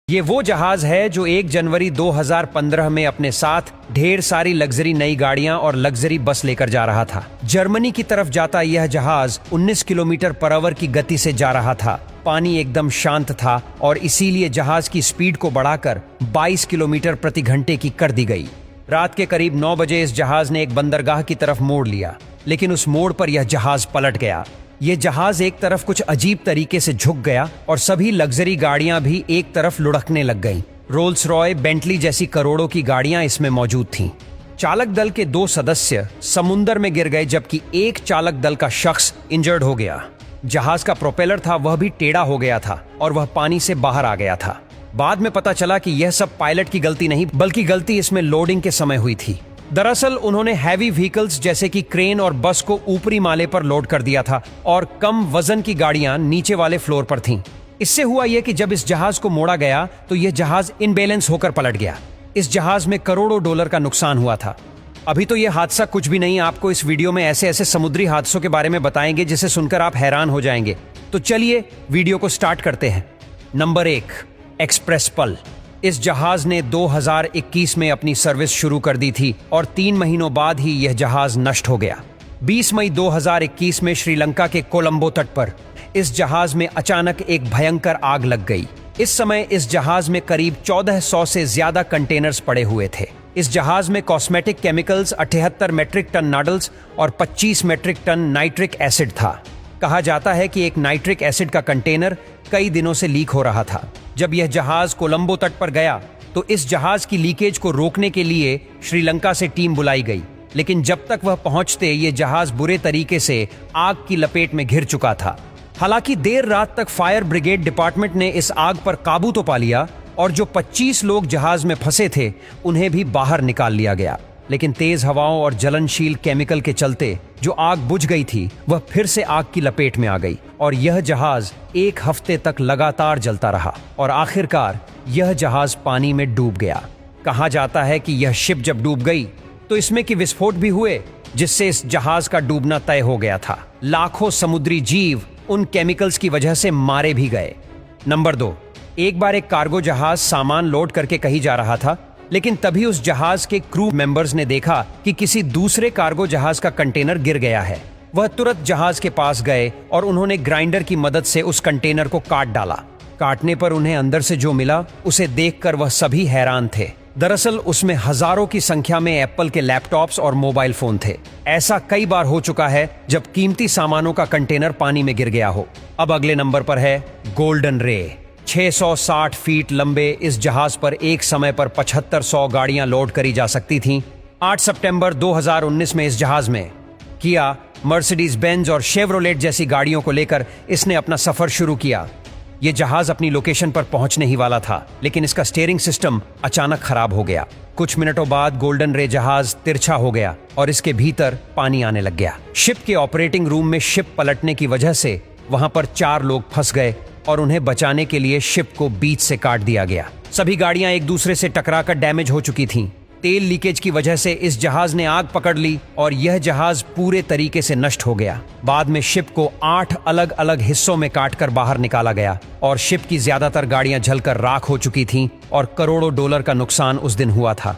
ये वो जहाज है जो 1 जनवरी 2015 में अपने साथ ढेर सारी लग्जरी नई गाड़ियां और लग्जरी बस लेकर जा रहा था। जर्मनी की तरफ जाता यह जहाज 19 किलोमीटर पर आवर की गति से जा रहा था। पानी एकदम शांत था और इसीलिए जहाज की स्पीड को बढ़ाकर 22 किलोमीटर प्रति घंटे की कर दी गई। रात के करीब 9 बजे इस जहाज ने एक बंदरगाह की तरफ मोड़ लिया, लेकिन उस मोड़ पर यह जहाज पलट गया। यह जहाज एक तरफ कुछ अजीब तरीके से झुक गया और सभी लग्जरी गाड़ियां भी एक तरफ लुढ़कने लग गईं। रोल्स रॉय, बेंटली जैसी करोड़ों की गाड़ियां इसमें मौजूद थीं। चालक दल के 2 सदस्य समुंदर में गिर गए, जबकि एक चालक दल का शख्स इंजर्ड हो गया। जहाज का प्रोपेलर था वह भी टेढ़ा हो गया था और वह पानी से बाहर आ गया था। बाद में पता चला कि यह सब पायलट की गलती नहीं, बल्कि गलती इसमें लोडिंग के समय हुई थी। दरअसल उन्होंने हैवी व्हीकल्स जैसे कि क्रेन और बस को ऊपरी माले पर लोड कर दिया था और कम वजन की गाड़ियां नीचे वाले फ्लोर पर थीं। इससे हुआ यह कि जब इस जहाज को मोड़ा गया तो यह जहाज इनबैलेंस होकर पलट गया। इस जहाज में करोड़ों डॉलर का नुकसान हुआ था। अभी तो यह हादसा कुछ भी नहीं, आपको इस वीडियो में ऐसे ऐसे समुद्री हादसों के बारे में बताएंगे जिसे सुनकर आप हैरान हो जाएंगे। तो चलिए वीडियो को स्टार्ट करते हैं। नंबर 1, एक्सप्रेस पल। इस जहाज ने 2021 में अपनी सर्विस शुरू कर दी थी और 3 महीनों बाद ही यह जहाज नष्ट हो गया। 20 मई 2021 में श्रीलंका के कोलंबो तट पर इस जहाज में अचानक एक भयंकर आग लग गई। इस समय इस जहाज में करीब 1400 से ज्यादा कंटेनर्स पड़े हुए थे। इस जहाज में cosmetic chemicals, 78 metric ton noodles और 25 मेट्रिक टन नाइट्रिक एसिड था। कहा जाता है कि एक नाइट्रिक एसिड का कंटेनर कई दिनों से लीक हो रहा था। जब यह जहाज कोलंबो तट पर गया तो इस जहाज की लीकेज को रोकने के लिए श्रीलंका से टीम बुलाई गई, लेकिन जब तक वह पहुंचते ये जहाज बुरे तरीके से आग की लपेट में घिर चुका था। हालांकि देर रात तक फायर ब्रिगेड डिपार्टमेंट ने इस आग पर काबू तो पा लिया और जो 25 लोग जहाज में फंसे थे उन्हें भी बाहर निकाल लिया गया, लेकिन तेज हवाओं और जलनशील केमिकल के चलते जो आग बुझ गई थी वह फिर से आग की लपेट में आ गई और यह जहाज 1 हफ्ते तक लगातार जलता रहा और आखिरकार यह जहाज पानी में डूब गया। कहा जाता है कि यह शिप जब डूब गई तो इसमें की विस्फोट भी हुए, जिससे इस जहाज का डूबना तय हो गया था। लाखों समुद्री जीव उन केमिकल्स की वजह से मारे भी गए। नंबर 2, एक बार एक कार्गो जहाज सामान लोड करके कहीं जा रहा था, लेकिन तभी उस जहाज के क्रू मेंबर्स ने देखा कि किसी दूसरे कार्गो जहाज का कंटेनर गिर गया है। वह तुरंत जहाज के पास गए और उन्होंने ग्राइंडर की मदद से उस कंटेनर को काट डाला। काटने पर उन्हें अंदर से जो मिला उसे देखकर वह सभी हैरान थे। दरअसल उसमें हजारों की संख्या में एप्पल के लैपटॉप्स और मोबाइल फोन थे। ऐसा कई बार हो चुका है जब कीमती सामानों का कंटेनर पानी में गिर गया हो। अब अगले नंबर पर है गोल्डन रे। 660 फीट लंबे इस जहाज पर एक समय पर 7500 गाड़ियां लोड करी जा सकती थीं। 8 सितंबर 2019 में इस जहाज में किया, मर्सिडीज बेंज और शेवरोलेट जैसी गाड़ियों को लेकर इसने अपना सफर शुरू किया। यह जहाज अपनी लोकेशन पर पहुंचने ही वाला था, लेकिन इसका स्टीयरिंग सिस्टम अचानक खराब हो गया। कुछ मिनटों बाद गोल्डन रे जहाज तिरछा हो गया और इसके भीतर पानी आने लग गया। शिप के ऑपरेटिंग रूम में शिप पलटने की वजह से वहां पर 4 लोग फंस गए और उन्हें बचाने के लिए शिप को बीच से काट दिया गया। सभी गाड़ियां एक दूसरे से टकराकर डैमेज हो चुकी थीं। तेल लीकेज की वजह से इस जहाज ने आग पकड़ ली और यह जहाज पूरे तरीके से नष्ट हो गया। बाद में शिप को 8 अलग अलग हिस्सों में काटकर बाहर निकाला गया और शिप की ज्यादातर गाड़ियां जलकर राख हो चुकी थीं और करोड़ों डॉलर का नुकसान उस दिन हुआ था।